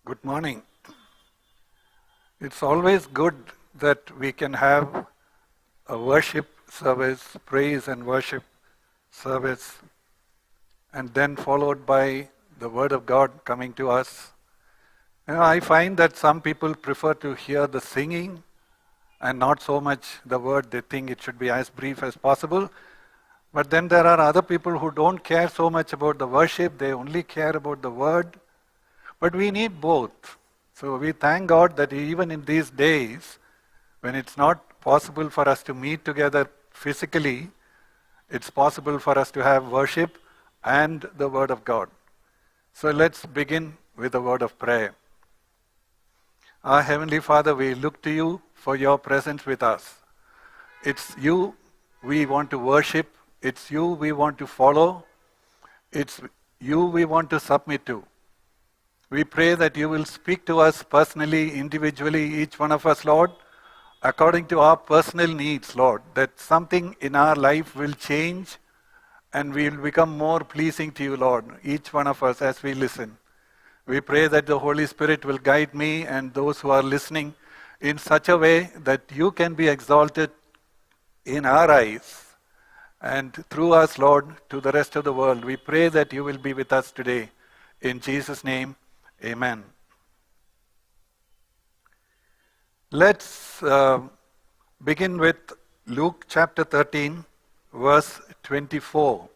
Good morning. It's always good that we can have a worship service, praise and worship service, and then followed by the Word of God coming to us. I find that some people prefer to hear the singing and not so much the Word. They think it should be as brief as possible. But then there are other people who don't care so much about the worship, they only care about the Word. But we need both. So we thank God that even in these days, when it's not possible for us to meet together physically, it's possible for us to have worship and the Word of God. So let's begin with a word of prayer. Our Heavenly Father, we look to you for your presence with us. It's you we want to worship. It's you we want to follow. It's you we want to submit to. We pray that you will speak to us personally, individually, each one of us, Lord, according to our personal needs, Lord, that something in our life will change and we will become more pleasing to you, Lord, each one of us as we listen. We pray that the Holy Spirit will guide me and those who are listening in such a way that you can be exalted in our eyes and through us, Lord, to the rest of the world. We pray that you will be with us today. In Jesus' name, amen. Let's begin with Luke chapter 13, verse 24.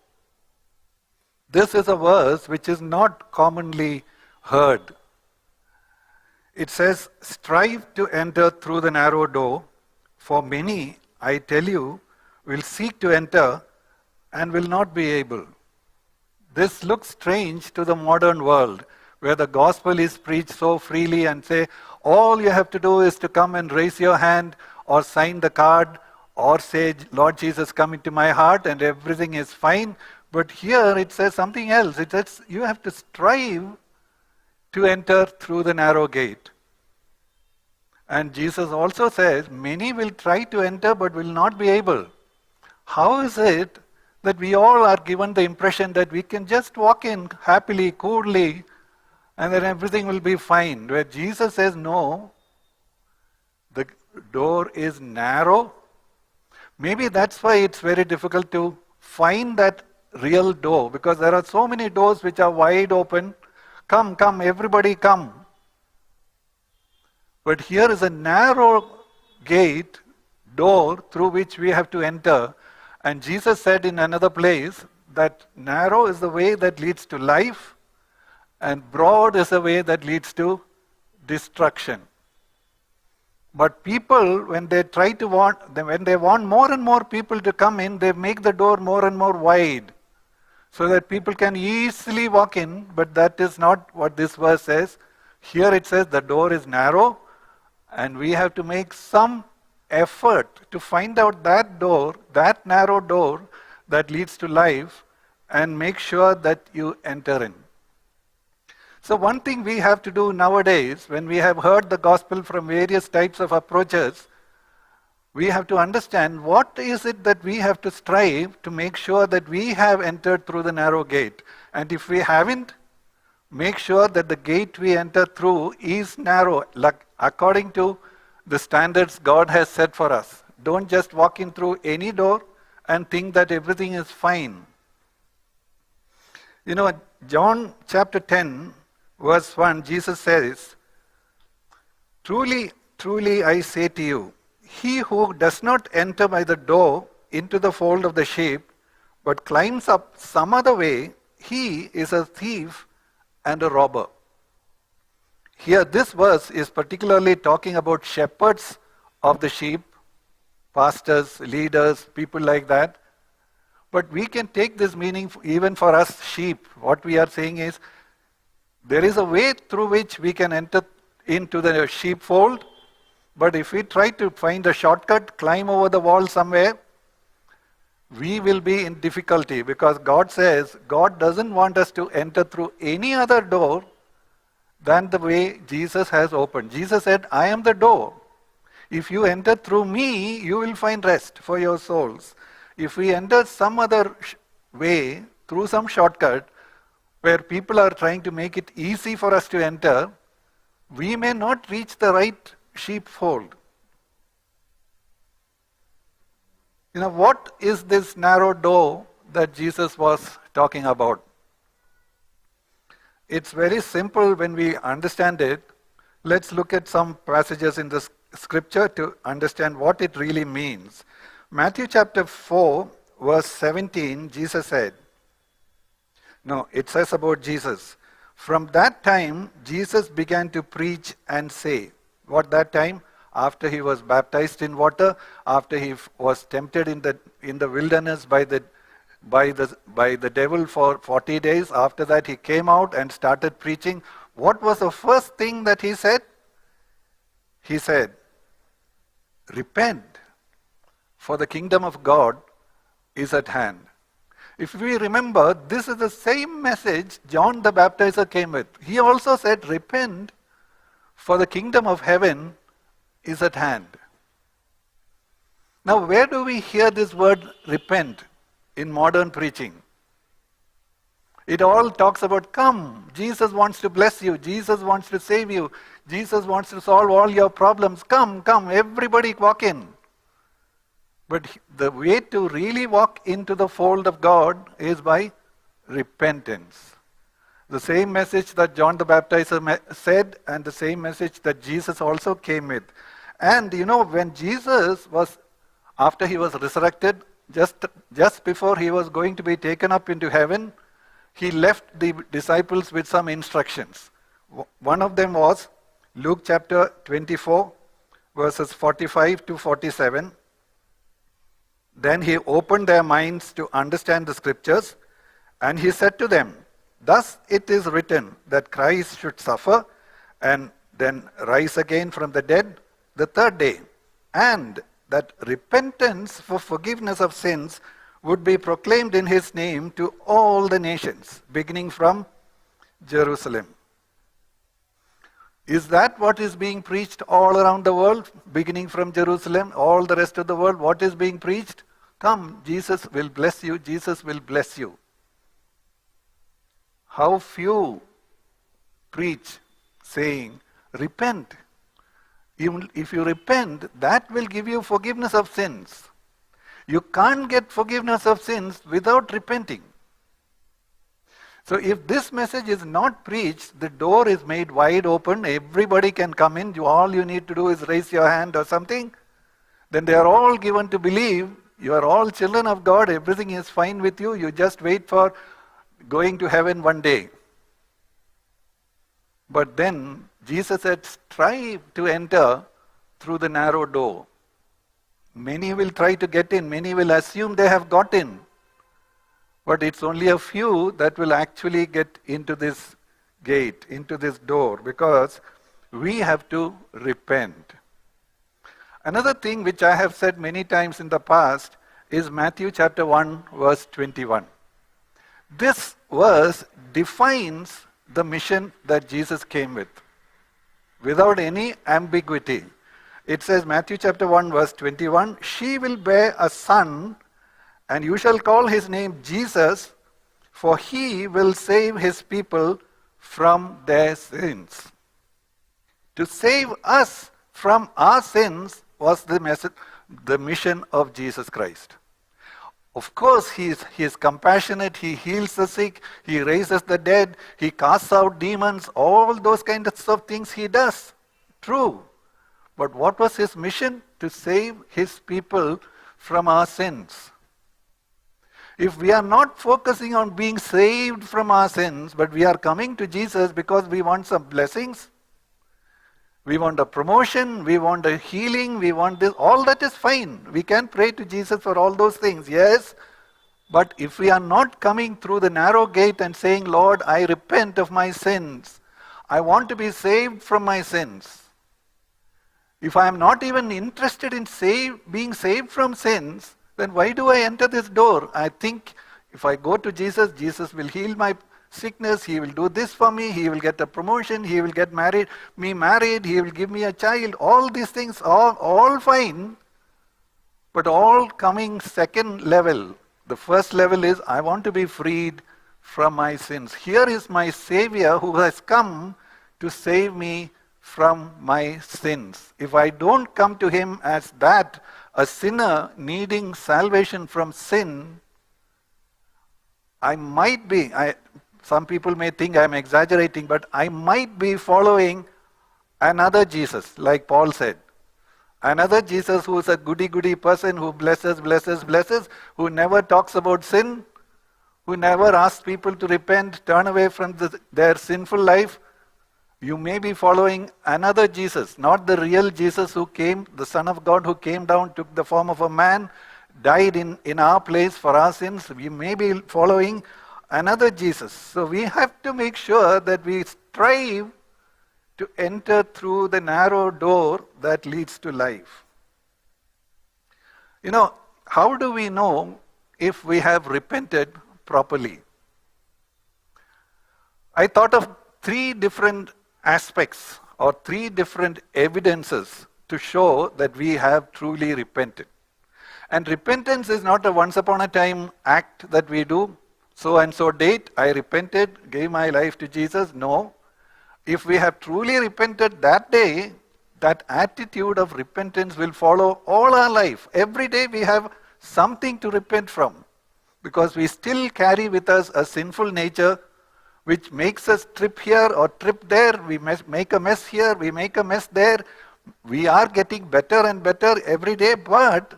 This is a verse which is not commonly heard. It says, "Strive to enter through the narrow door, for many, I tell you, will seek to enter and will not be able." This looks strange to the modern world, where the gospel is preached so freely and say, all you have to do is to come and raise your hand or sign the card or say, Lord Jesus, come into my heart and everything is fine. But here it says something else. It says you have to strive to enter through the narrow gate. And Jesus also says, many will try to enter but will not be able. How is it that we all are given the impression that we can just walk in happily, coolly, and then everything will be fine? Where Jesus says, no, the door is narrow. Maybe that's why it's very difficult to find that real door, because there are so many doors which are wide open. Come, come, everybody come. But here is a narrow gate, door, through which we have to enter. And Jesus said in another place that narrow is the way that leads to life, and broad is the way that leads to destruction. But people, when they want more and more people to come in, they make the door more and more wide, so that people can easily walk in, but that is not what this verse says. Here it says the door is narrow, and we have to make some effort to find out that door, that narrow door that leads to life, and make sure that you enter in. So one thing we have to do nowadays, when we have heard the gospel from various types of approaches, we have to understand what is it that we have to strive to make sure that we have entered through the narrow gate. And if we haven't, make sure that the gate we enter through is narrow, like according to the standards God has set for us. Don't just walk in through any door and think that everything is fine. John chapter 10, verse 1, Jesus says, "Truly, truly I say to you, he who does not enter by the door into the fold of the sheep, but climbs up some other way, he is a thief and a robber." Here, this verse is particularly talking about shepherds of the sheep, pastors, leaders, people like that. But we can take this meaning even for us sheep. What we are saying is, there is a way through which we can enter into the sheepfold, but if we try to find a shortcut, climb over the wall somewhere, we will be in difficulty, because God says God doesn't want us to enter through any other door than the way Jesus has opened. Jesus said, I am the door. If you enter through me, you will find rest for your souls. If we enter some other way, through some shortcut, where people are trying to make it easy for us to enter, we may not reach the right sheepfold. What is this narrow door that Jesus was talking about? It's very simple when we understand it. Let's look at some passages in the scripture to understand what it really means. Matthew chapter 4, verse 17, Jesus said, it says about Jesus. From that time, Jesus began to preach and say. What that time? After he was baptized in water, after he was tempted in the wilderness by the devil for 40 days. After that, he came out and started preaching. What was the first thing that he said? He said, repent, for the kingdom of God is at hand. If we remember, this is the same message John the Baptizer came with. He also said, repent, for the kingdom of heaven is at hand. Now, where do we hear this word repent in modern preaching? It all talks about come. Jesus wants to bless you. Jesus wants to save you. Jesus wants to solve all your problems. Come, everybody walk in. But the way to really walk into the fold of God is by repentance. The same message that John the Baptizer said and the same message that Jesus also came with. And when Jesus was, after he was resurrected, just before he was going to be taken up into heaven, he left the disciples with some instructions. One of them was Luke chapter 24, verses 45 to 47. Then he opened their minds to understand the scriptures, and he said to them, thus it is written that Christ should suffer and then rise again from the dead the third day, and that repentance for forgiveness of sins would be proclaimed in his name to all the nations, beginning from Jerusalem. Is that what is being preached all around the world, beginning from Jerusalem, all the rest of the world? What is being preached? Come, Jesus will bless you, Jesus will bless you. How few preach saying, repent. If you repent, that will give you forgiveness of sins. You can't get forgiveness of sins without repenting. So if this message is not preached, the door is made wide open, everybody can come in, all you need to do is raise your hand or something, then they are all given to believe, you are all children of God, everything is fine with you, you just wait for going to heaven one day. But then Jesus said, strive to enter through the narrow door. Many will try to get in, many will assume they have got in. But it's only a few that will actually get into this gate, into this door, because we have to repent. Another thing which I have said many times in the past is Matthew chapter 1, verse 21. This verse defines the mission that Jesus came with, without any ambiguity. It says, Matthew chapter 1, verse 21, she will bear a son, and you shall call his name Jesus, for he will save his people from their sins. To save us from our sins was the mission of Jesus Christ. Of course, he is compassionate, he heals the sick, he raises the dead, he casts out demons, all those kinds of things he does. True. But what was his mission? To save his people from our sins. If we are not focusing on being saved from our sins, but we are coming to Jesus because we want some blessings, we want a promotion, we want a healing, we want this, all that is fine. We can pray to Jesus for all those things, yes. But if we are not coming through the narrow gate and saying, Lord, I repent of my sins, I want to be saved from my sins. If I am not even interested in being saved from sins, then why do I enter this door? I think if I go to Jesus, Jesus will heal my sickness, he will do this for me, he will get a promotion, he will get married, he will give me a child. All these things are all fine, but all coming second level. The first level is, I want to be freed from my sins. Here is my Savior who has come to save me from my sins. If I don't come to him as that, a sinner needing salvation from sin, I might be, some people may think I'm exaggerating, but I might be following another Jesus, like Paul said. Another Jesus who is a goody-goody person who blesses, who never talks about sin, who never asks people to repent, turn away from their sinful life. You may be following another Jesus, not the real Jesus who came, the Son of God who came down, took the form of a man, died in our place for our sins. We may be following another Jesus. So we have to make sure that we strive to enter through the narrow door that leads to life. How do we know if we have repented properly? I thought of 3 different aspects or 3 different evidences to show that we have truly repented. And repentance is not a once upon a time act that we do. So and so date, I repented, gave my life to Jesus. No. If we have truly repented that day, that attitude of repentance will follow all our life. Every day we have something to repent from, because we still carry with us a sinful nature which makes us trip here or trip there. We make a mess here, we make a mess there. We are getting better and better every day, but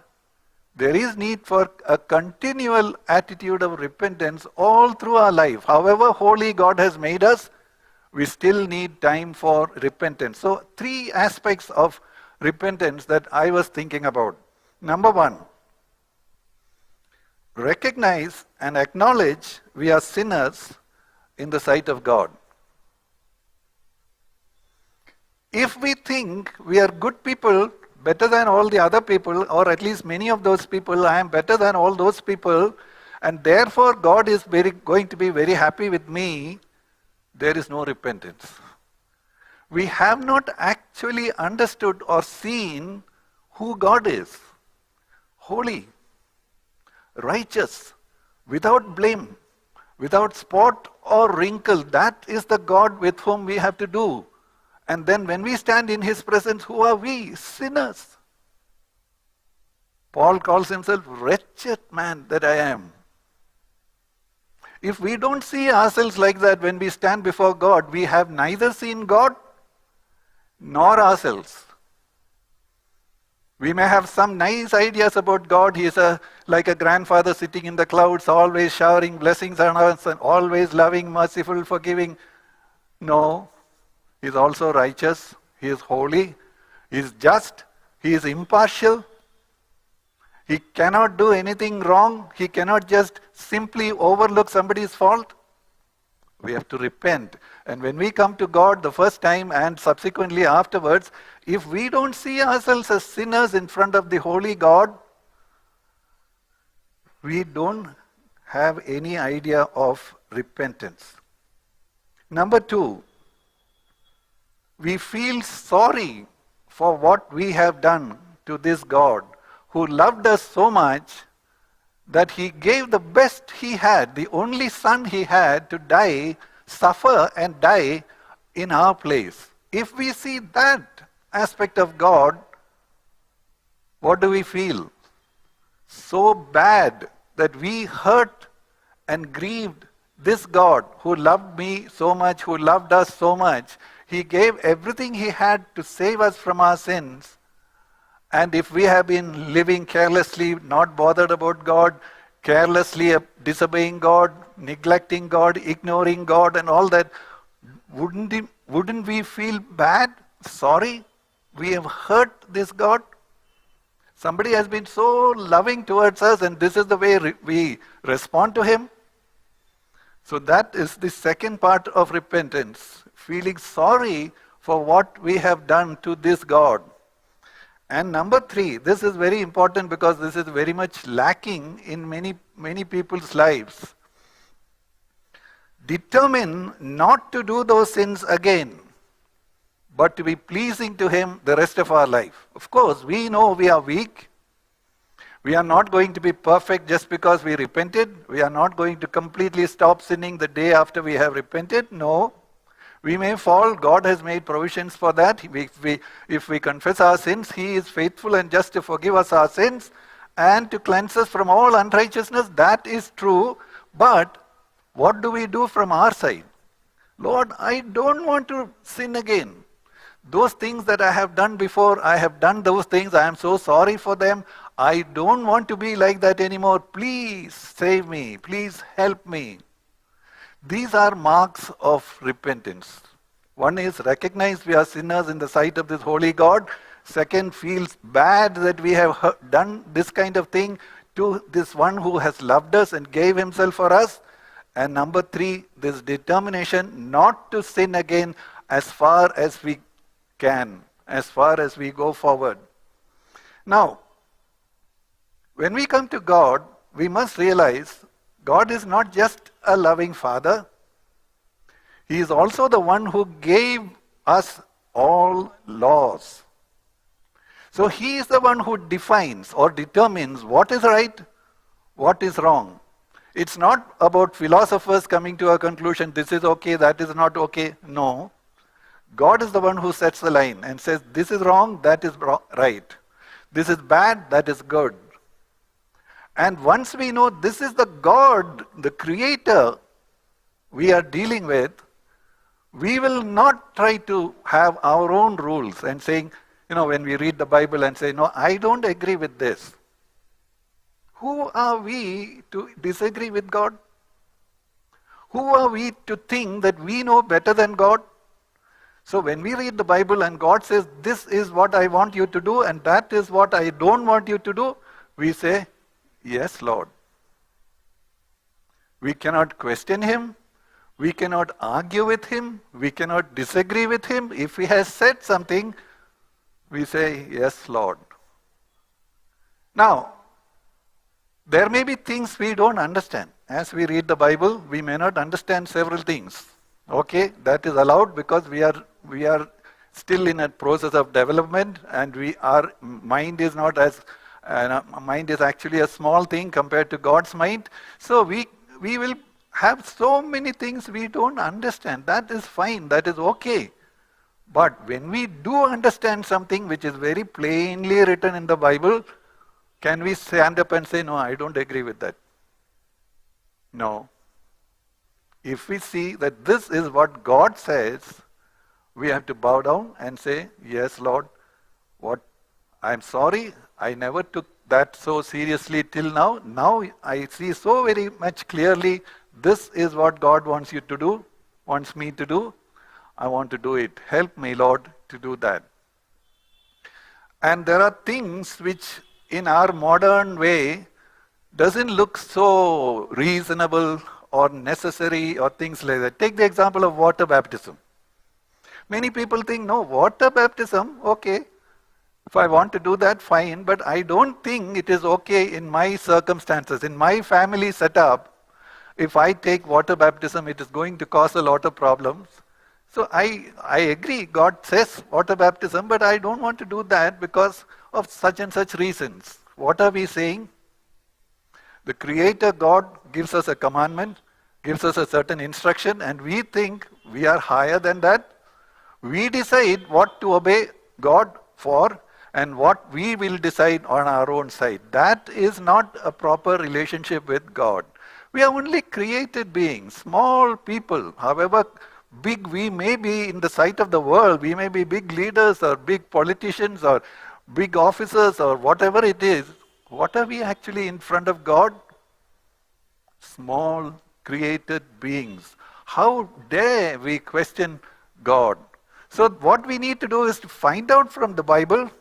there is need for a continual attitude of repentance all through our life. However holy God has made us, we still need time for repentance. So 3 aspects of repentance that I was thinking about. Number 1, recognize and acknowledge we are sinners in the sight of God. If we think we are good people, better than all the other people, or at least many of those people, I am better than all those people, and therefore God is going to be very happy with me, there is no repentance. We have not actually understood or seen who God is. Holy, righteous, without blame, without spot or wrinkle. That is the God with whom we have to do. And then when we stand in his presence, who are we? Sinners. Paul calls himself, wretched man that I am. If we don't see ourselves like that when we stand before God, we have neither seen God nor ourselves. We may have some nice ideas about God. He is like a grandfather sitting in the clouds, always showering blessings on us, and always loving, merciful, forgiving. No, he is also righteous. He is holy. He is just. He is impartial. He cannot do anything wrong. He cannot just simply overlook somebody's fault. We have to repent. And when we come to God the first time and subsequently afterwards, if we don't see ourselves as sinners in front of the holy God, we don't have any idea of repentance. Number 2, we feel sorry for what we have done to this God who loved us so much that he gave the best he had, the only son he had, to die, suffer and die in our place. If we see that aspect of God, what do we feel? So bad that we hurt and grieved this God who loved me so much, who loved us so much. He gave everything he had to save us from our sins. And if we have been living carelessly, not bothered about God, carelessly disobeying God, neglecting God, ignoring God and all that, wouldn't we feel bad, sorry? We have hurt this God. Somebody has been so loving towards us and this is the way we respond to him. So that is the second part of repentance, feeling sorry for what we have done to this God. And number 3, this is very important because this is very much lacking in many people's lives. Determine not to do those sins again, but to be pleasing to him the rest of our life. Of course, we know we are weak. We are not going to be perfect just because we repented. We are not going to completely stop sinning the day after we have repented. No. We may fall. God has made provisions for that. If we confess our sins, He is faithful and just to forgive us our sins and to cleanse us from all unrighteousness. That is true. But what do we do from our side? Lord, I don't want to sin again. Those things that I have done before, I have done those things. I am so sorry for them. I don't want to be like that anymore. Please save me. Please help me. These are marks of repentance. One is recognize we are sinners in the sight of this holy God. Second, feels bad that we have done this kind of thing to this one who has loved us and gave himself for us. And number three, this determination not to sin again as far as we can, as far as we go forward. Now, when we come to God, we must realize God is not just a loving Father. He is also the one who gave us all laws. So He is the one who defines or determines what is right, what is wrong. It's not about philosophers coming to a conclusion, this is okay, that is not okay. No. God is the one who sets the line and says, this is wrong, that is right. This is bad, that is good. And once we know this is the God, the Creator we are dealing with, we will not try to have our own rules and saying, when we read the Bible and say, no, I don't agree with this. Who are we to disagree with God? Who are we to think that we know better than God? So when we read the Bible and God says, this is what I want you to do and that is what I don't want you to do, we say, yes, Lord. We cannot question Him. We cannot argue with Him. We cannot disagree with Him. If He has said something, we say, yes, Lord. Now, there may be things we don't understand. As we read the Bible, we may not understand several things. Okay, that is allowed because we are still in a process of development and our mind is not as mind is actually a small thing compared to God's mind. So we will have so many things we don't understand. That is fine, that is okay. But when we do understand something which is very plainly written in the Bible, can we stand up and say, no, I don't agree with that? No. If we see that this is what God says, we have to bow down and say, yes, Lord, I'm sorry, I never took that so seriously till now. Now I see so very much clearly, this is what God wants you to do, wants me to do. I want to do it. Help me, Lord, to do that. And there are things which in our modern way doesn't look so reasonable or necessary or things like that. Take the example of water baptism. Many people think, no, water baptism, okay. If I want to do that, fine, but I don't think it is okay in my circumstances, in my family setup. If I take water baptism, it is going to cause a lot of problems. So I agree, God says water baptism, but I don't want to do that because of such and such reasons. What are we saying? The Creator God gives us a commandment, gives us a certain instruction, and we think we are higher than that. We decide what to obey God for and what we will decide on our own side. That is not a proper relationship with God. We are only created beings, small people. However big we may be in the sight of the world, we may be big leaders or big politicians or big officers or whatever it is. What are we actually in front of God? Small created beings. How dare we question God? So what we need to do is to find out from the Bible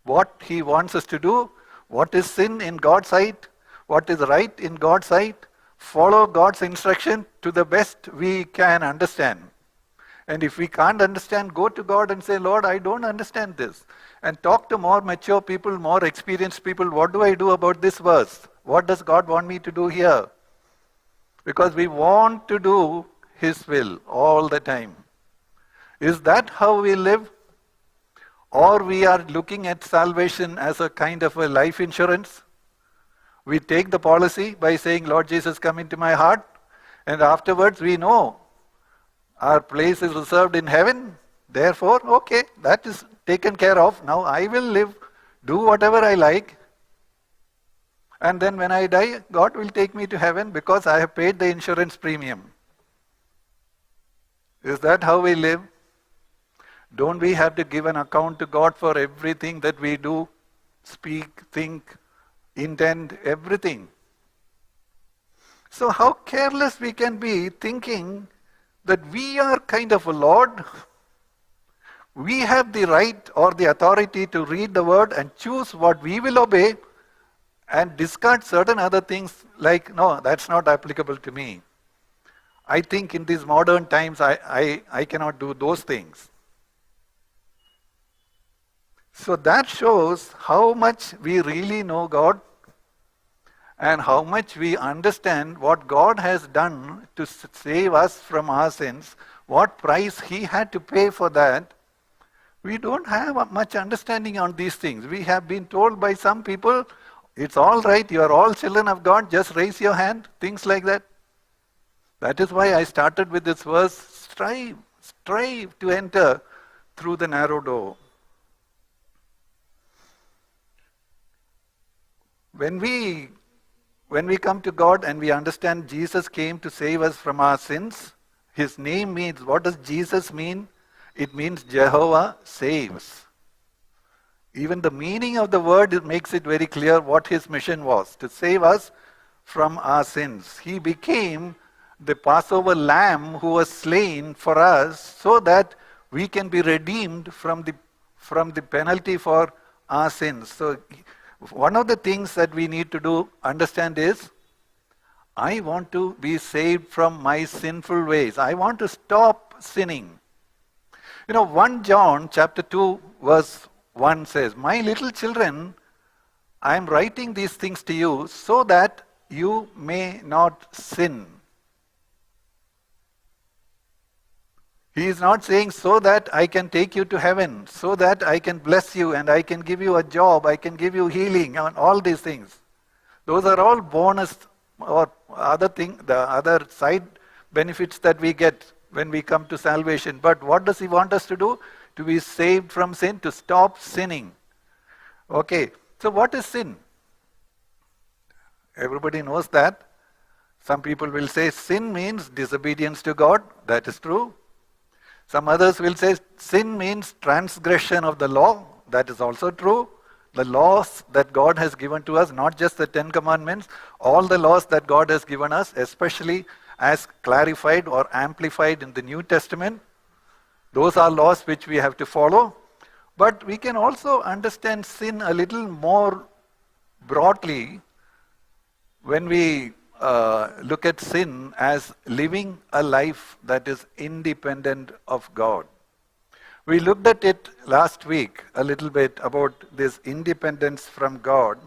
what He wants us to do, what is sin in God's sight, what is right in God's sight, follow God's instruction to the best we can understand. And if we can't understand, go to God and say, Lord, I don't understand this. And talk to more mature people, more experienced people. What do I do about this verse? What does God want me to do here? Because we want to do His will all the time. Is that how we live? Or we are looking at salvation as a kind of a life insurance? We take the policy by saying, Lord Jesus, come into my heart. And afterwards we know, Our place is reserved in heaven. Therefore, okay, that is taken care of. Now I will live, do whatever I like. And then when I die, God will take me to heaven because I have paid the insurance premium. Is that how we live? Don't we have to give an account to God for everything that we do, speak, think, intend, everything? So how careless we can be thinking that we are kind of a Lord. We have the right or the authority to read the word and choose what we will obey and discard certain other things like, no, that's not applicable to me. I think in these modern times, I cannot do those things. So that shows how much we really know God and how much we understand what God has done to save us from our sins, what price He had to pay for that. We don't have much understanding on these things. We have been told by some people, it's all right, you are all children of God, just raise your hand, things like that. That is why I started with this verse, strive to enter through the narrow door. When we come to God and we understand Jesus came to save us from our sins, His name means, what does Jesus mean? It means Jehovah saves. Even the meaning of the word makes it very clear what His mission was, to save us from our sins. He became the Passover lamb who was slain for us so that we can be redeemed from the penalty for our sins. So one of the things that we need to understand is, I want to be saved from my sinful ways. I want to stop sinning. 1 John chapter 2 verse 1 says, my little children, I am writing these things to you so that you may not sin. He is not saying so that I can take you to heaven, so that I can bless you and I can give you a job, I can give you healing and all these things. Those are all bonus or the other side benefits that we get when we come to salvation. But what does He want us to do? To be saved from sin, to stop sinning. Okay, so what is sin? Everybody knows that. Some people will say sin means disobedience to God. That is true. Some others will say sin means transgression of the law. That is also true. The laws that God has given to us, not just the 10 commandments, all the laws that God has given us, especially as clarified or amplified in the New Testament, those are laws which we have to follow. But we can also understand sin a little more broadly when we look at sin as living a life that is independent of God. We looked at it last week a little bit about this independence from God.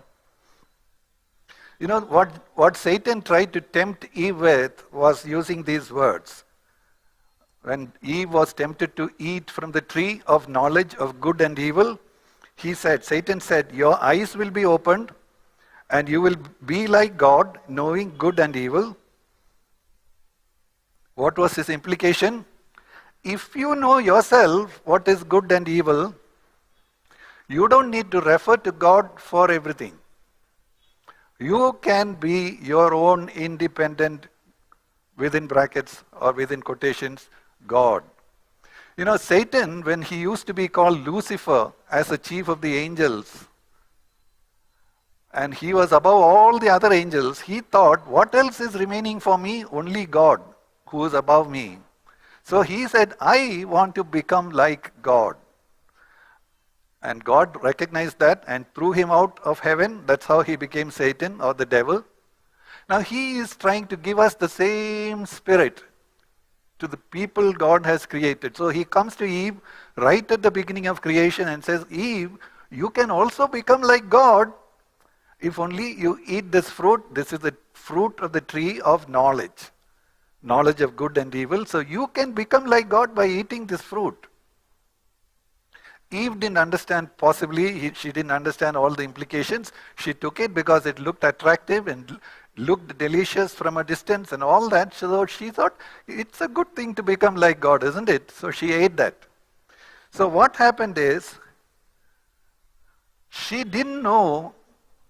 What Satan tried to tempt Eve with was using these words. When Eve was tempted to eat from the tree of knowledge of good and evil, Satan said, your eyes will be opened and you will be like God, knowing good and evil. What was his implication? If you know yourself what is good and evil, you don't need to refer to God for everything. You can be your own independent, within brackets or within quotations, God. Satan, when he used to be called Lucifer as the chief of the angels, and he was above all the other angels, he thought, what else is remaining for me? Only God, who is above me. So he said, I want to become like God. And God recognized that and threw him out of heaven. That's how he became Satan or the devil. Now he is trying to give us the same spirit to the people God has created. So he comes to Eve right at the beginning of creation and says, Eve, you can also become like God if only you eat this fruit. This is the fruit of the tree of knowledge. Knowledge of good and evil. So you can become like God by eating this fruit. Eve didn't understand, she didn't understand all the implications. She took it because it looked attractive and looked delicious from a distance and all that. So she thought, it's a good thing to become like God, isn't it? So she ate that. So what happened is, she didn't know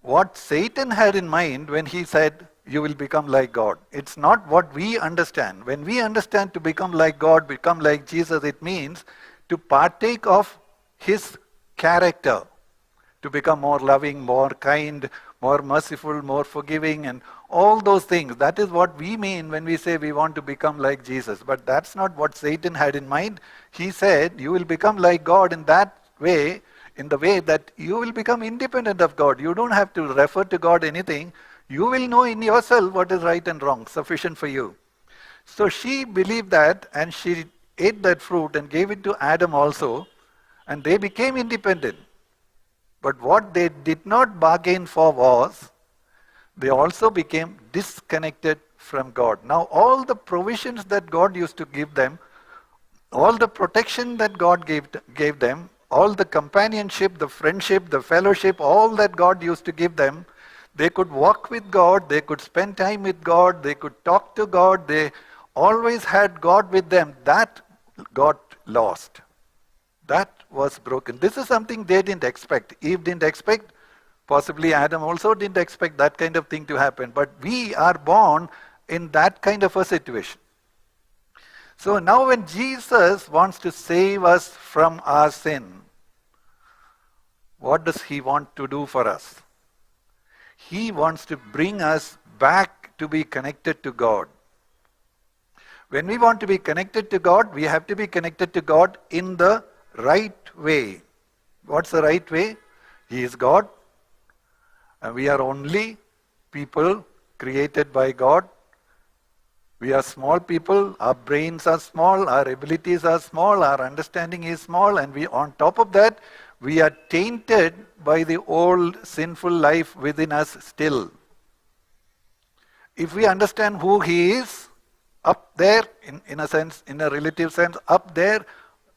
what Satan had in mind when he said, you will become like God. It's not what we understand. When we understand to become like God, become like Jesus, it means to partake of his character, to become more loving, more kind, more merciful, more forgiving, and all those things. That is what we mean when we say we want to become like Jesus. But that's not what Satan had in mind. He said, you will become like God in that way, in the way that you will become independent of God. You don't have to refer to God anything. You will know in yourself what is right and wrong, sufficient for you. So she believed that, and she ate that fruit and gave it to Adam also, and they became independent. But what they did not bargain for was, they also became disconnected from God. Now all the provisions that God used to give them, all the protection that God gave them, all the companionship, the friendship, the fellowship, all that God used to give them, they could walk with God, they could spend time with God, they could talk to God, they always had God with them. That got lost. That was broken. This is something they didn't expect. Eve didn't expect. Possibly Adam also didn't expect that kind of thing to happen. But we are born in that kind of a situation. So now when Jesus wants to save us from our sin, what does he want to do for us? He wants to bring us back to be connected to God. When we want to be connected to God, we have to be connected to God in the right way. What's the right way? He is God, and we are only people created by God. We are small people, our brains are small, our abilities are small, our understanding is small, and we, on top of that, we are tainted by the old sinful life within us still. If we understand who he is, up there, in a sense, in a relative sense, up there,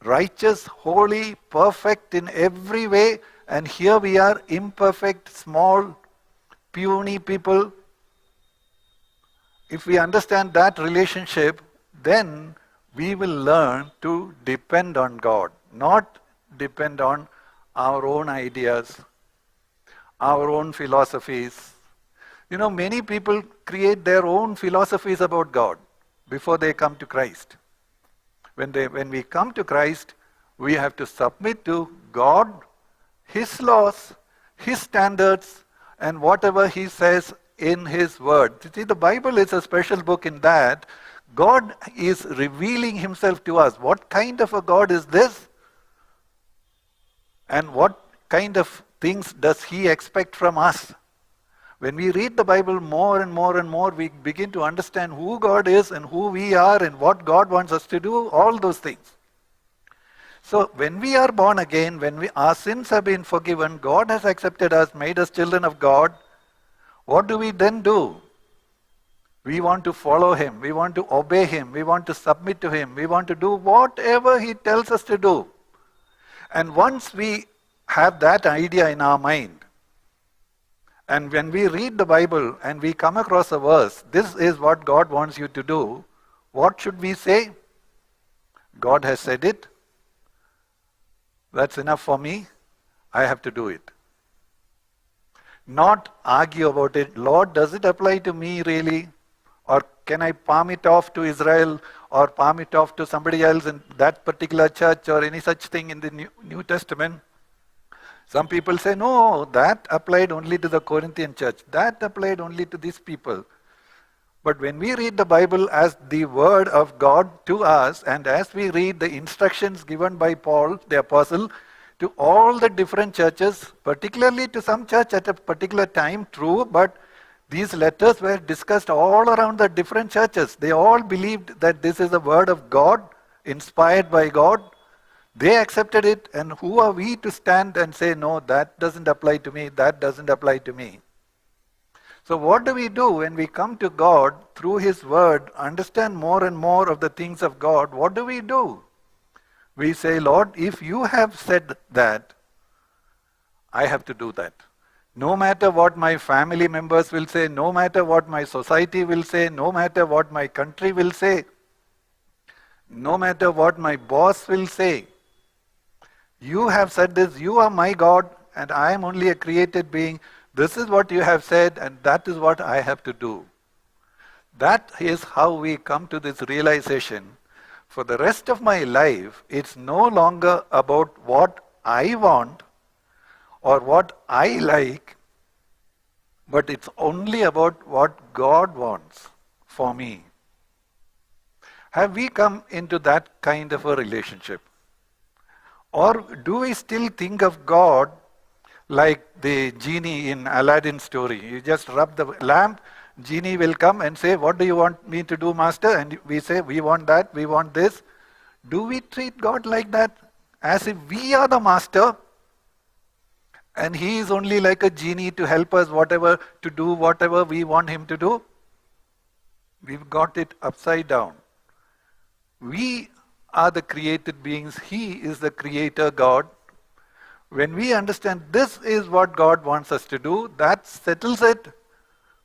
righteous, holy, perfect in every way, and here we are imperfect, small, puny people. If we understand that relationship, then we will learn to depend on God, not depend on our own ideas, our own philosophies. You know, many people create their own philosophies about God before they come to Christ. When we come to Christ, we have to submit to God, his laws, his standards, and whatever he says in his word. You see, the Bible is a special book in that God is revealing himself to us. What kind of a God is this? And what kind of things does he expect from us? When we read the Bible more and more and more, we begin to understand who God is and who we are and what God wants us to do, all those things. So when we are born again, when our sins have been forgiven, God has accepted us, made us children of God, what do we then do? We want to follow him, we want to obey him, we want to submit to him, we want to do whatever he tells us to do. And once we have that idea in our mind, and when we read the Bible and we come across a verse, this is what God wants you to do, what should we say? God has said it. That's enough for me. I have to do it. Not argue about it. Lord, does it apply to me really? Or can I palm it off to Israel or palm it off to somebody else in that particular church or any such thing in the New Testament? Some people say, no, that applied only to the Corinthian church. That applied only to these people. But when we read the Bible as the word of God to us, and as we read the instructions given by Paul, the apostle, to all the different churches, particularly to some church at a particular time, true, but these letters were discussed all around the different churches. They all believed that this is a word of God, inspired by God. They accepted it, and who are we to stand and say, no, that doesn't apply to me, that doesn't apply to me. So what do we do when we come to God through his word, understand more and more of the things of God? What do? We say, Lord, if you have said that, I have to do that. No matter what my family members will say, no matter what my society will say, no matter what my country will say, no matter what my boss will say, you have said this, you are my God, and I am only a created being. This is what you have said, and that is what I have to do. That is how we come to this realization. For the rest of my life, it's no longer about what I want or what I like, but it's only about what God wants for me. Have we come into that kind of a relationship? Or do we still think of God like the genie in Aladdin's story? You just rub the lamp, genie will come and say, what do you want me to do, master? And we say, we want that, we want this. Do we treat God like that? As if we are the master and he is only like a genie to help us to do whatever we want him to do? We've got it upside down. We are the created beings. He is the creator God. When we understand this is what God wants us to do, that settles it.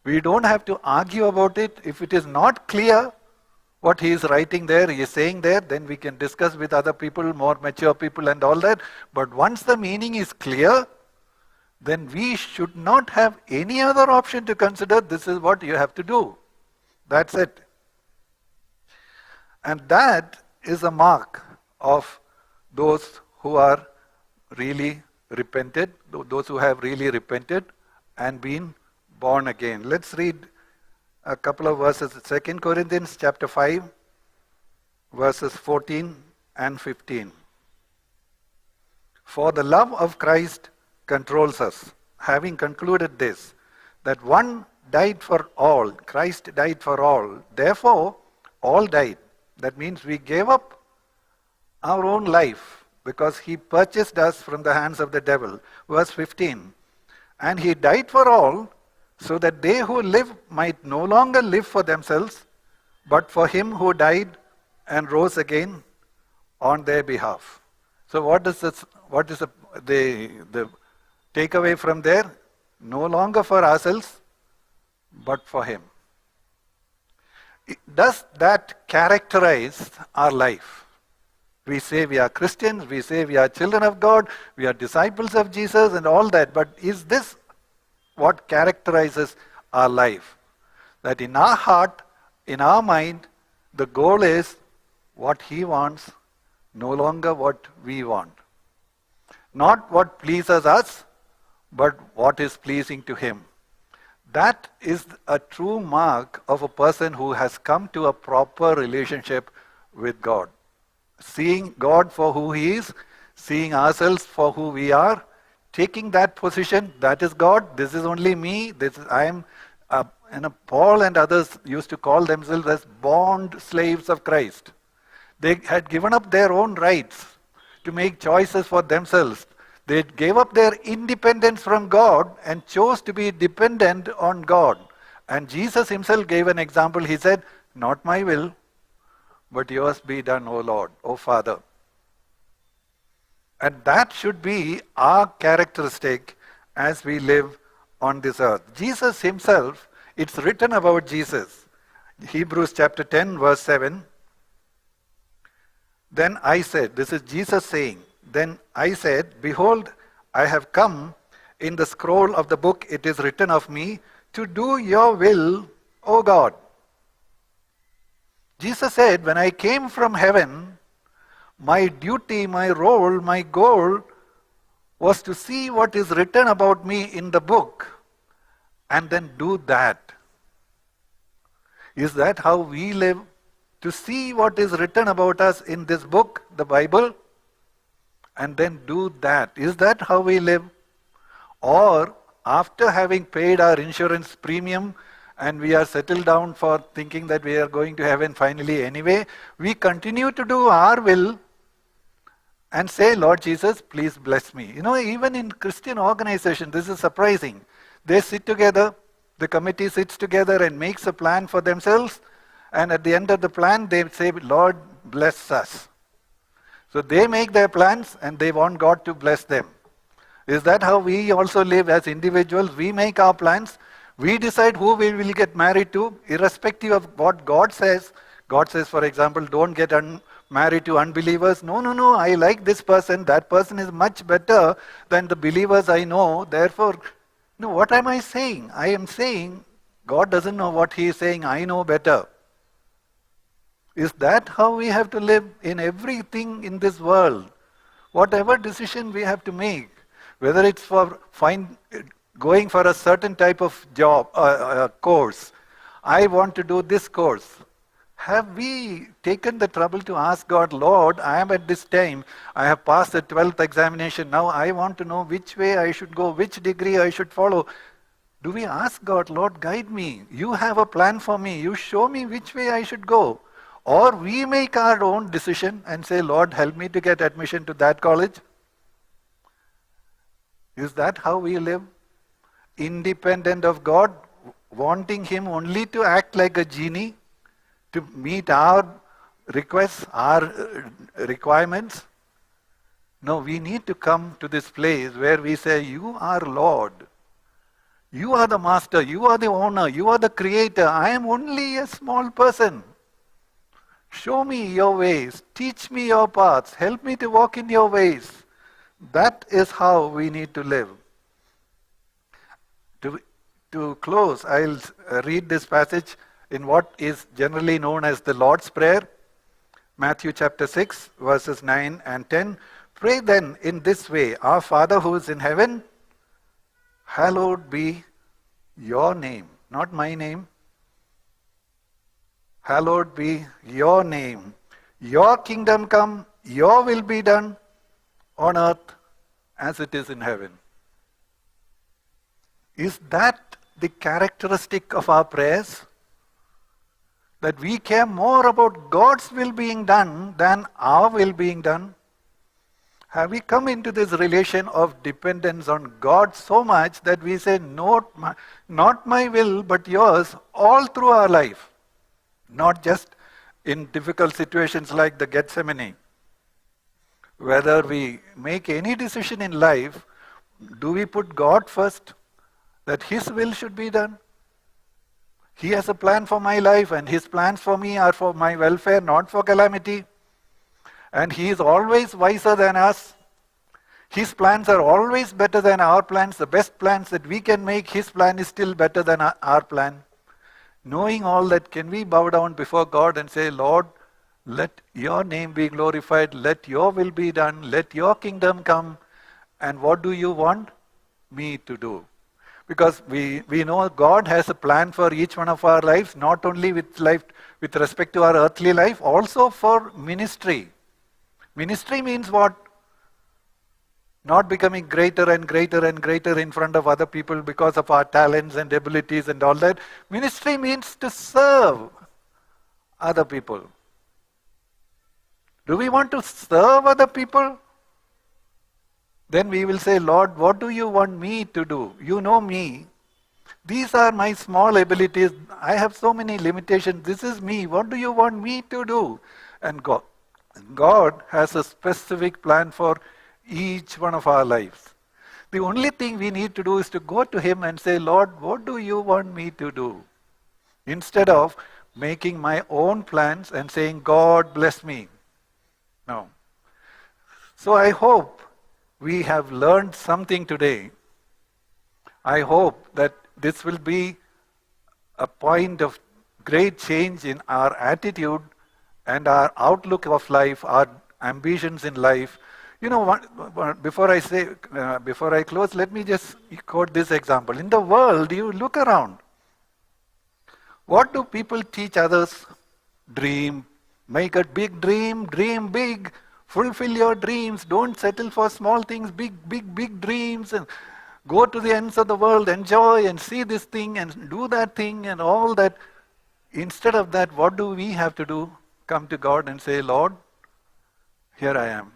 We don't have to argue about it. If it is not clear what he is writing there, he is saying there, then we can discuss with other people, more mature people and all that. But once the meaning is clear, then we should not have any other option to consider. This is what you have to do. That's it. And that is a mark of those who are really repented, those who have really repented and been born again. Let's read a couple of verses. 2 Corinthians chapter 5, verses 14 and 15. For the love of Christ controls us, having concluded this, that one died for all, Christ died for all, therefore all died. That means we gave up our own life because he purchased us from the hands of the devil. Verse 15. And he died for all, so that they who live might no longer live for themselves, but for him who died and rose again on their behalf. So what is the takeaway from there? No longer for ourselves, but for him. Does that characterize our life? We say we are Christians, we say we are children of God, we are disciples of Jesus and all that, but is this what characterizes our life? That in our heart, in our mind, the goal is what he wants, no longer what we want. Not what pleases us, but what is pleasing to him. That is a true mark of a person who has come to a proper relationship with God. Seeing God for who he is, seeing ourselves for who we are, taking that position, that is God, this is only me, Paul and others used to call themselves as bond slaves of Christ. They had given up their own rights to make choices for themselves. They gave up their independence from God and chose to be dependent on God. And Jesus himself gave an example. He said, not my will, but yours be done, O Lord, O Father. And that should be our characteristic as we live on this earth. Jesus himself, it's written about Jesus. Hebrews chapter 10, verse 7. Then I said, this is Jesus saying, then I said, behold, I have come. In the scroll of the book it is written of me, to do your will, O God. Jesus said, when I came from heaven, my duty, my role, my goal was to see what is written about me in the book and then do that. Is that how we live? To see what is written about us in this book, the Bible, and then do that. Is that how we live? Or after having paid our insurance premium and we are settled down for thinking that we are going to heaven finally anyway, we continue to do our will and say, Lord Jesus, please bless me. You know, even in Christian organizations, this is surprising. They sit together, the committee sits together and makes a plan for themselves, and at the end of the plan, they say, Lord, bless us. So they make their plans and they want God to bless them. Is that how we also live as individuals? We make our plans. We decide who we will get married to, irrespective of what God says. God says, for example, don't get married to unbelievers. No, no, no, I like this person. That person is much better than the believers I know. Therefore, no, what am I saying? I am saying God doesn't know what He is saying. I know better. Is that how we have to live in everything in this world? Whatever decision we have to make, whether it's for going for a certain type of job, course. I want to do this course. Have we taken the trouble to ask God, Lord, I am at this time, I have passed the 12th examination, now I want to know which way I should go, which degree I should follow. Do we ask God, Lord, guide me. You have a plan for me. You show me which way I should go. Or we make our own decision and say, Lord, help me to get admission to that college. Is that how we live? Independent of God, wanting Him only to act like a genie, to meet our requests, our requirements? No, we need to come to this place where we say, you are Lord. You are the master, you are the owner, you are the creator. I am only a small person. Show me your ways, teach me your paths, help me to walk in your ways. That is how we need to live. To close, I'll read this passage in what is generally known as the Lord's Prayer. Matthew chapter 6, verses 9 and 10. Pray then in this way, Our Father who is in heaven, hallowed be your name, not my name. Hallowed be your name. Your kingdom come, your will be done on earth as it is in heaven. Is that the characteristic of our prayers? That we care more about God's will being done than our will being done? Have we come into this relation of dependence on God so much that we say, not my will, but yours, all through our life? Not just in difficult situations like the Gethsemane. Whether we make any decision in life, do we put God first? That His will should be done? He has a plan for my life, and His plans for me are for my welfare, not for calamity. And He is always wiser than us. His plans are always better than our plans. The best plans that we can make, His plan is still better than our plan. Knowing all that, can we bow down before God and say, Lord, let your name be glorified, let your will be done, let your kingdom come, and what do you want me to do? Because we know God has a plan for each one of our lives, not only with respect to our earthly life, also for ministry. Ministry means what? Not becoming greater and greater and greater in front of other people because of our talents and abilities and all that. Ministry means to serve other people. Do we want to serve other people? Then we will say, Lord, what do you want me to do? You know me. These are my small abilities. I have so many limitations. This is me. What do you want me to do? And God has a specific plan for each one of our lives. The only thing we need to do is to go to Him and say, Lord, what do you want me to do? Instead of making my own plans and saying, God bless me. No. So I hope we have learned something today. I hope that this will be a point of great change in our attitude and our outlook of life, our ambitions in life. You know, before I close, let me just quote this example. In the world, you look around. What do people teach others? Dream. Make a big dream big. Fulfill your dreams. Don't settle for small things. Big dreams. And go to the ends of the world. Enjoy and see this thing and do that thing and all that. Instead of that, what do we have to do? Come to God and say, Lord, here I am.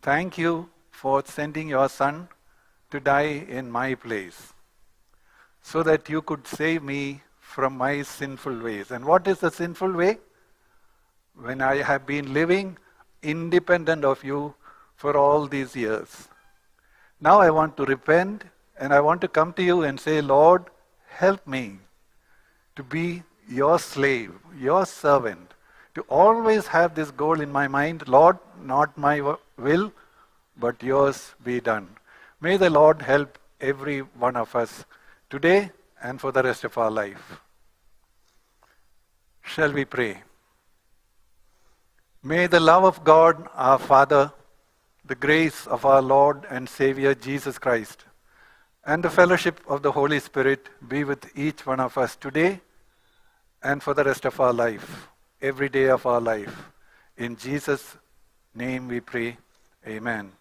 Thank you for sending your Son to die in my place so that you could save me from my sinful ways. And what is the sinful way? When I have been living independent of you for all these years. Now I want to repent and I want to come to you and say, Lord, help me to be your slave, your servant, to always have this goal in my mind, Lord, not my will, but yours be done. May the Lord help every one of us today and for the rest of our life. Shall we pray? May the love of God, our Father, the grace of our Lord and Savior Jesus Christ, and the fellowship of the Holy Spirit be with each one of us today and for the rest of our life, every day of our life. In Jesus' name we pray. Amen.